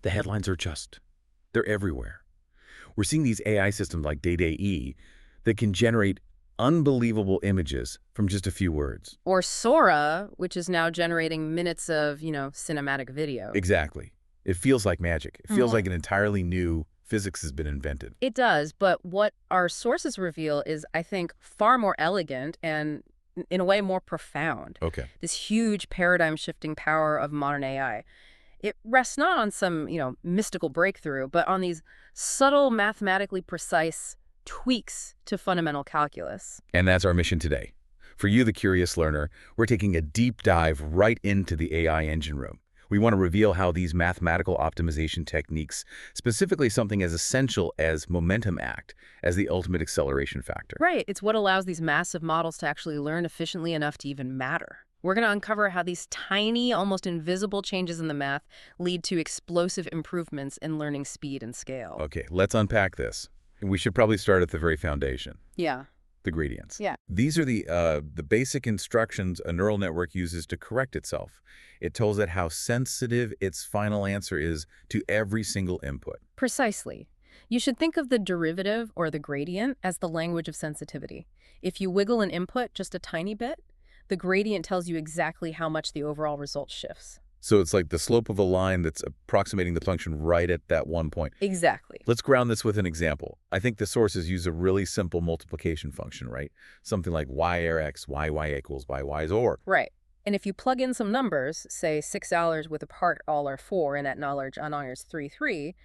The headlines are they're everywhere. We're seeing these AI systems like Day that can generate unbelievable images from just a few words. Or Sora, which is now generating minutes of, cinematic video. Exactly. It feels like magic. It feels like an entirely new physics has been invented. It does, but what our sources reveal is, I think, far more elegant and, in a way, more profound. Okay. This huge paradigm-shifting power of modern AI. It rests not on some, mystical breakthrough, but on these subtle, mathematically precise tweaks to fundamental calculus. And that's our mission today. For you, the curious learner, we're taking a deep dive right into the AI engine room. We want to reveal how these mathematical optimization techniques, specifically something as essential as momentum act as the ultimate acceleration factor. Right. It's what allows these massive models to actually learn efficiently enough to even matter. We're going to uncover how these tiny, almost invisible changes in the math lead to explosive improvements in learning speed and scale. Okay, let's unpack this. We should probably start at the very foundation. Yeah. The gradients. Yeah. These are the basic instructions a neural network uses to correct itself. It tells it how sensitive its final answer is to every single input. Precisely. You should think of the derivative or the gradient as the language of sensitivity. If you wiggle an input just a tiny bit, the gradient tells you exactly how much the overall result shifts. So it's like the slope of a line that's approximating the function right at that one point. Exactly. Let's ground this with an example. I think the sources use a really simple multiplication function, right? Something like y or x, y equals y's or. Right. And if you plug in some numbers, say $6 with a part all are 4 and at knowledge unknowledge 3,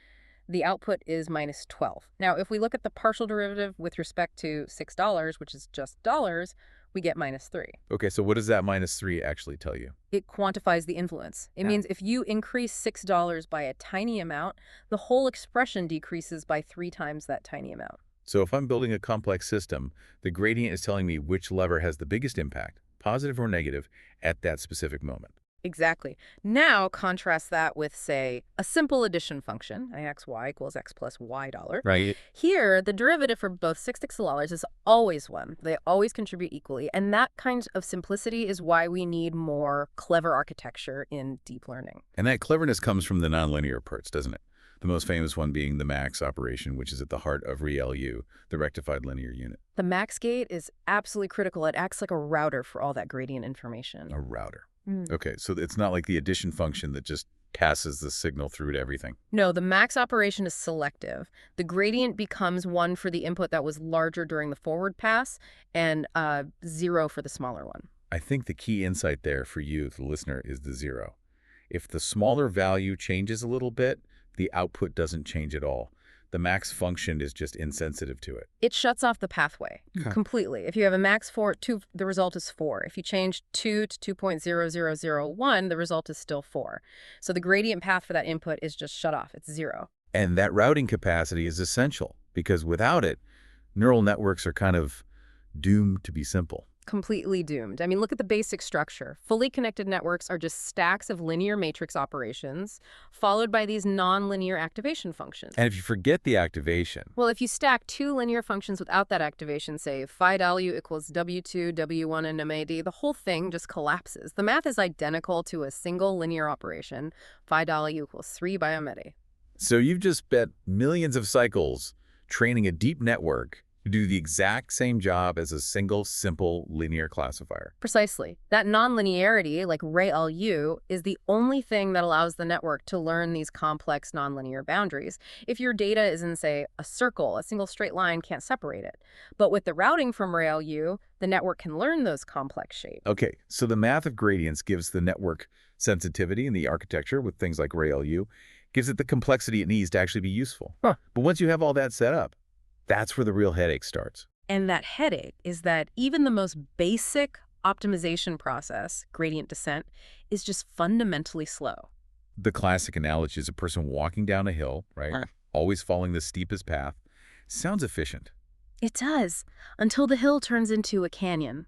the output is minus 12. Now, if we look at the partial derivative with respect to $6, which is just dollars, we get minus 3. Okay, so what does that minus 3 actually tell you? It quantifies the influence. It means if you increase $6 by a tiny amount, the whole expression decreases by 3 times that tiny amount. So if I'm building a complex system, the gradient is telling me which lever has the biggest impact, positive or negative, at that specific moment. Exactly. Now contrast that with, say, a simple addition function, ixy equals x plus y dollar. Right. Here, the derivative for both $6 is always 1. They always contribute equally. And that kind of simplicity is why we need more clever architecture in deep learning. And that cleverness comes from the nonlinear parts, doesn't it? The most famous one being the max operation, which is at the heart of ReLU, the rectified linear unit. The max gate is absolutely critical. It acts like a router for all that gradient information. A router. Okay, so it's not like the addition function that just passes the signal through to everything. No, the max operation is selective. The gradient becomes 1 for the input that was larger during the forward pass and 0 for the smaller one. I think the key insight there for you, the listener, is the 0. If the smaller value changes a little bit, the output doesn't change at all. The max function is just insensitive to it. It shuts off the pathway completely. If you have a max 2, the result is 4. If you change 2 to 2.0001, the result is still 4. So the gradient path for that input is just shut off. It's 0. And that routing capacity is essential because without it, neural networks are kind of doomed to be simple. Completely doomed. I mean, look at the basic structure. Fully connected networks are just stacks of linear matrix operations followed by these nonlinear activation functions. And if you forget the activation... Well, if you stack 2 linear functions without that activation, say phi w equals w2, w1, and mad, the whole thing just collapses. The math is identical to a single linear operation, phi w equals 3 by mad. So you've just spent millions of cycles training a deep network to do the exact same job as a single, simple linear classifier. Precisely. That nonlinearity, like ReLU, is the only thing that allows the network to learn these complex nonlinear boundaries. If your data is in, say, a circle, a single straight line can't separate it. But with the routing from ReLU, the network can learn those complex shapes. Okay, so the math of gradients gives the network sensitivity in the architecture with things like ReLU, gives it the complexity it needs to actually be useful. But once you have all that set up, that's where the real headache starts. And that headache is that even the most basic optimization process, gradient descent, is just fundamentally slow. The classic analogy is a person walking down a hill, right? Always following the steepest path. Sounds efficient. It does, until the hill turns into a canyon.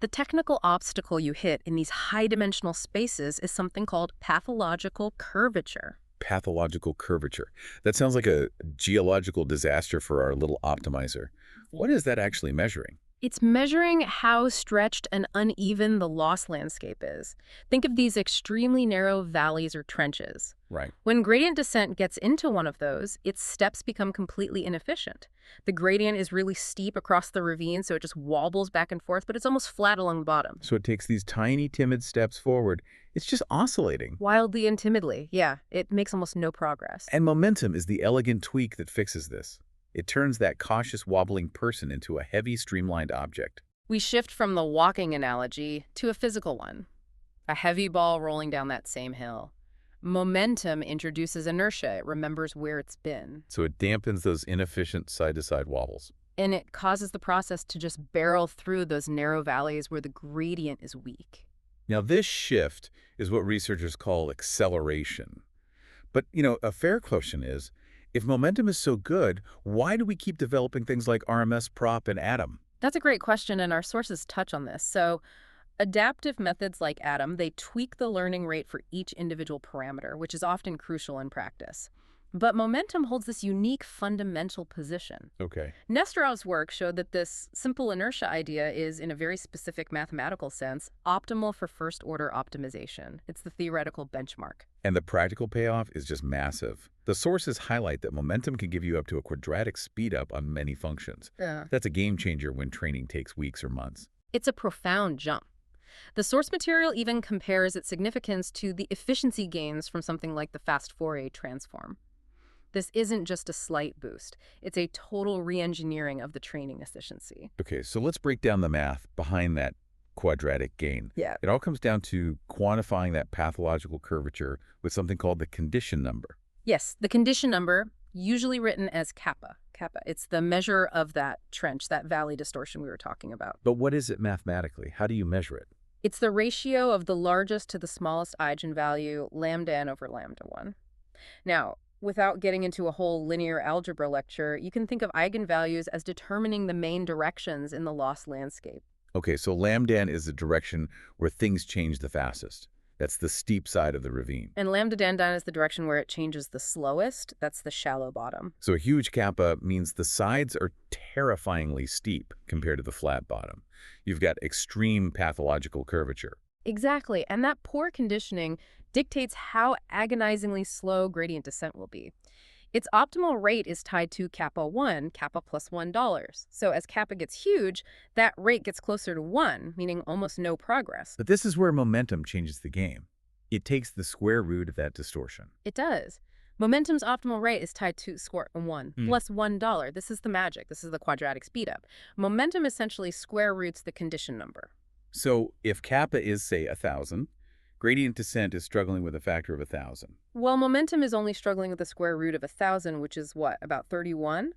The technical obstacle you hit in these high-dimensional spaces is something called pathological curvature. Pathological curvature. That sounds like a geological disaster for our little optimizer. What is that actually measuring? It's measuring how stretched and uneven the loss landscape is. Think of these extremely narrow valleys or trenches. Right. When gradient descent gets into one of those, its steps become completely inefficient. The gradient is really steep across the ravine, so it just wobbles back and forth, but it's almost flat along the bottom. So it takes these tiny, timid steps forward. It's just oscillating. Wildly and timidly, yeah. It makes almost no progress. And momentum is the elegant tweak that fixes this. It turns that cautious, wobbling person into a heavy, streamlined object. We shift from the walking analogy to a physical one. A heavy ball rolling down that same hill. Momentum introduces inertia. It remembers where it's been. So it dampens those inefficient side-to-side wobbles. And it causes the process to just barrel through those narrow valleys where the gradient is weak. Now, this shift is what researchers call acceleration. But, a fair question is, if momentum is so good, why do we keep developing things like RMS prop and Atom? That's a great question, and our sources touch on this. So adaptive methods like Atom, they tweak the learning rate for each individual parameter, which is often crucial in practice. But momentum holds this unique fundamental position. Okay. Nesterov's work showed that this simple inertia idea is, in a very specific mathematical sense, optimal for first-order optimization. It's the theoretical benchmark. And the practical payoff is just massive. The sources highlight that momentum can give you up to a quadratic speedup on many functions. Yeah. That's a game changer when training takes weeks or months. It's a profound jump. The source material even compares its significance to the efficiency gains from something like the fast Fourier transform. This isn't just a slight boost. It's a total re-engineering of the training efficiency. Okay, so let's break down the math behind that quadratic gain. Yeah. It all comes down to quantifying that pathological curvature with something called the condition number. Yes, the condition number, usually written as kappa. Kappa. It's the measure of that trench, that valley distortion we were talking about. But what is it mathematically? How do you measure it? It's the ratio of the largest to the smallest eigenvalue, lambda n over lambda 1. Now, without getting into a whole linear algebra lecture, you can think of eigenvalues as determining the main directions in the loss landscape. Okay, so lambda n is the direction where things change the fastest. That's the steep side of the ravine. And lambda dandan is the direction where it changes the slowest. That's the shallow bottom. So a huge kappa means the sides are terrifyingly steep compared to the flat bottom. You've got extreme pathological curvature. Exactly, and that poor conditioning dictates how agonizingly slow gradient descent will be. Its optimal rate is tied to kappa 1, kappa plus $1. So as kappa gets huge, that rate gets closer to 1, meaning almost no progress. But this is where momentum changes the game. It takes the square root of that distortion. It does. Momentum's optimal rate is tied to square 1 plus $1. This is the magic. This is the quadratic speedup. Momentum essentially square roots the condition number. So if kappa is, say, 1,000, gradient descent is struggling with a factor of 1,000. Well, momentum is only struggling with the square root of 1,000, which is what, about 31?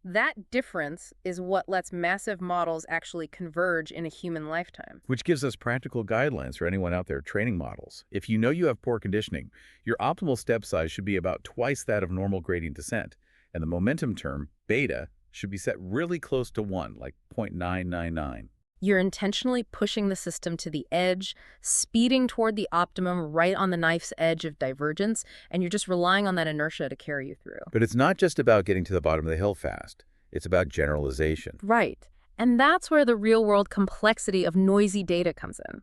That difference is what lets massive models actually converge in a human lifetime. Which gives us practical guidelines for anyone out there training models. If you know you have poor conditioning, your optimal step size should be about twice that of normal gradient descent. And the momentum term, beta, should be set really close to 1, like 0.999. You're intentionally pushing the system to the edge, speeding toward the optimum right on the knife's edge of divergence, and you're just relying on that inertia to carry you through. But it's not just about getting to the bottom of the hill fast. It's about generalization. Right. And that's where the real-world complexity of noisy data comes in.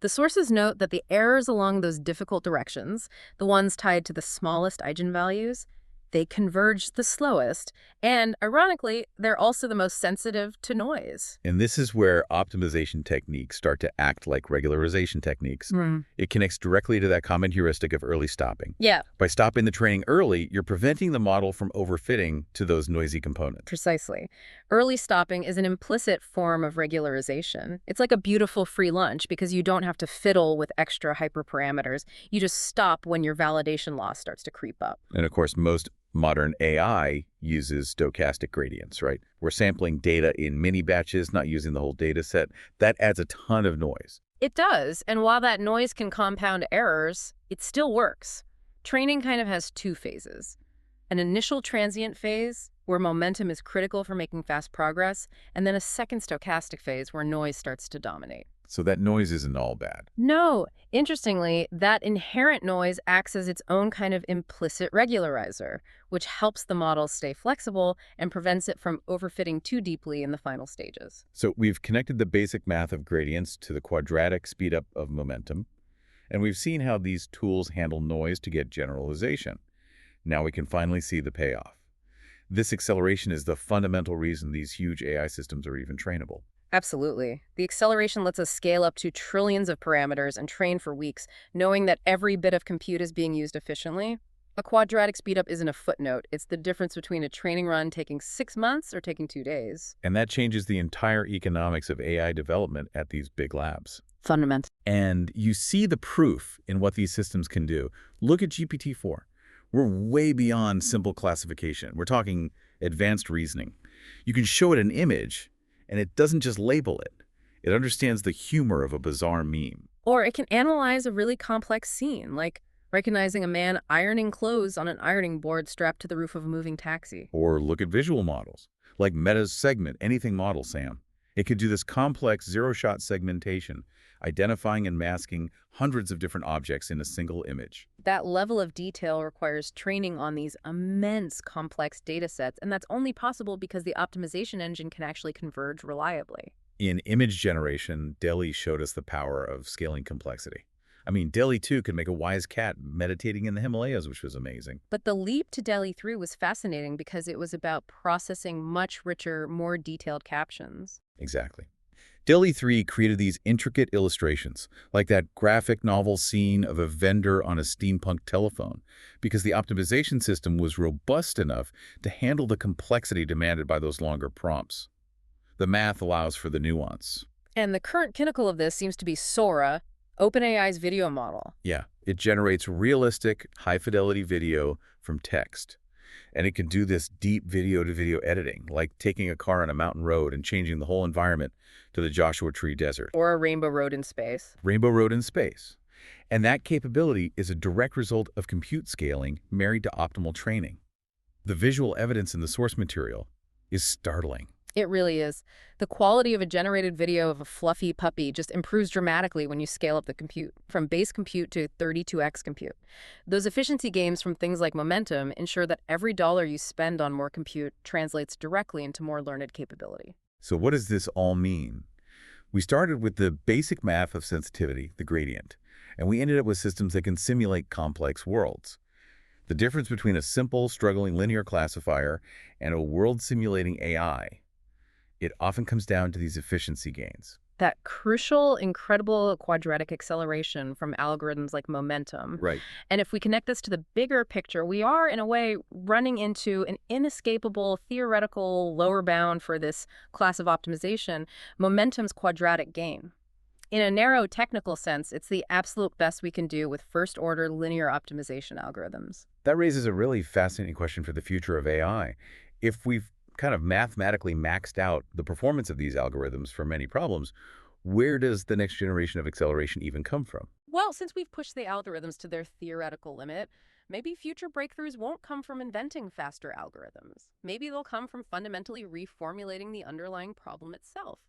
The sources note that the errors along those difficult directions, the ones tied to the smallest eigenvalues, they converge the slowest, and ironically, they're also the most sensitive to noise. And this is where optimization techniques start to act like regularization techniques. It connects directly to that common heuristic of early stopping. Yeah. By stopping the training early, you're preventing the model from overfitting to those noisy components. Precisely. Early stopping is an implicit form of regularization. It's like a beautiful free lunch because you don't have to fiddle with extra hyperparameters. You just stop when your validation loss starts to creep up. And of course, most modern AI uses stochastic gradients, right? We're sampling data in mini batches, not using the whole data set. That adds a ton of noise. It does, and while that noise can compound errors, it still works. Training kind of has two phases. An initial transient phase, where momentum is critical for making fast progress, and then a second stochastic phase where noise starts to dominate. So that noise isn't all bad. No, interestingly, that inherent noise acts as its own kind of implicit regularizer, which helps the model stay flexible and prevents it from overfitting too deeply in the final stages. So we've connected the basic math of gradients to the quadratic speedup of momentum, and we've seen how these tools handle noise to get generalization. Now we can finally see the payoff. This acceleration is the fundamental reason these huge AI systems are even trainable. Absolutely. The acceleration lets us scale up to trillions of parameters and train for weeks, knowing that every bit of compute is being used efficiently. A quadratic speedup isn't a footnote. It's the difference between a training run taking 6 months or taking 2 days. And that changes the entire economics of AI development at these big labs. Fundamental. And you see the proof in what these systems can do. Look at GPT-4. We're way beyond simple classification. We're talking advanced reasoning. You can show it an image, and it doesn't just label it. It understands the humor of a bizarre meme. Or it can analyze a really complex scene, like recognizing a man ironing clothes on an ironing board strapped to the roof of a moving taxi. Or look at visual models, like Meta's Segment Anything model, Sam. It could do this complex zero-shot segmentation, identifying and masking hundreds of different objects in a single image. That level of detail requires training on these immense complex data sets, and that's only possible because the optimization engine can actually converge reliably. In image generation, DALL-E showed us the power of scaling complexity. I mean, DALL-E 2 could make a wise cat meditating in the Himalayas, which was amazing. But the leap to DALL-E 3 was fascinating because it was about processing much richer, more detailed captions. Exactly. DALL-E 3 created these intricate illustrations, like that graphic novel scene of a vendor on a steampunk telephone, because the optimization system was robust enough to handle the complexity demanded by those longer prompts. The math allows for the nuance. And the current pinnacle of this seems to be Sora, OpenAI's video model. Yeah, it generates realistic, high-fidelity video from text. And it can do this deep video-to-video editing, like taking a car on a mountain road and changing the whole environment to the Joshua Tree Desert. Or a rainbow road in space. Rainbow Road in space. And that capability is a direct result of compute scaling married to optimal training. The visual evidence in the source material is startling. It really is. The quality of a generated video of a fluffy puppy just improves dramatically when you scale up the compute, from base compute to 32x compute. Those efficiency gains from things like momentum ensure that every dollar you spend on more compute translates directly into more learned capability. So what does this all mean? We started with the basic math of sensitivity, the gradient, and we ended up with systems that can simulate complex worlds. The difference between a simple, struggling linear classifier and a world-simulating AI, it often comes down to these efficiency gains. That crucial, incredible quadratic acceleration from algorithms like momentum. Right. And if we connect this to the bigger picture, we are, in a way, running into an inescapable theoretical lower bound for this class of optimization, momentum's quadratic gain. In a narrow technical sense, it's the absolute best we can do with first-order linear optimization algorithms. That raises a really fascinating question for the future of AI. If we've kind of mathematically maxed out the performance of these algorithms for many problems, where does the next generation of acceleration even come from? Well, since we've pushed the algorithms to their theoretical limit, maybe future breakthroughs won't come from inventing faster algorithms. Maybe they'll come from fundamentally reformulating the underlying problem itself.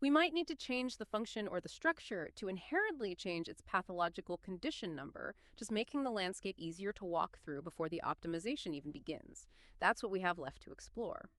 We might need to change the function or the structure to inherently change its pathological condition number, just making the landscape easier to walk through before the optimization even begins. That's what we have left to explore.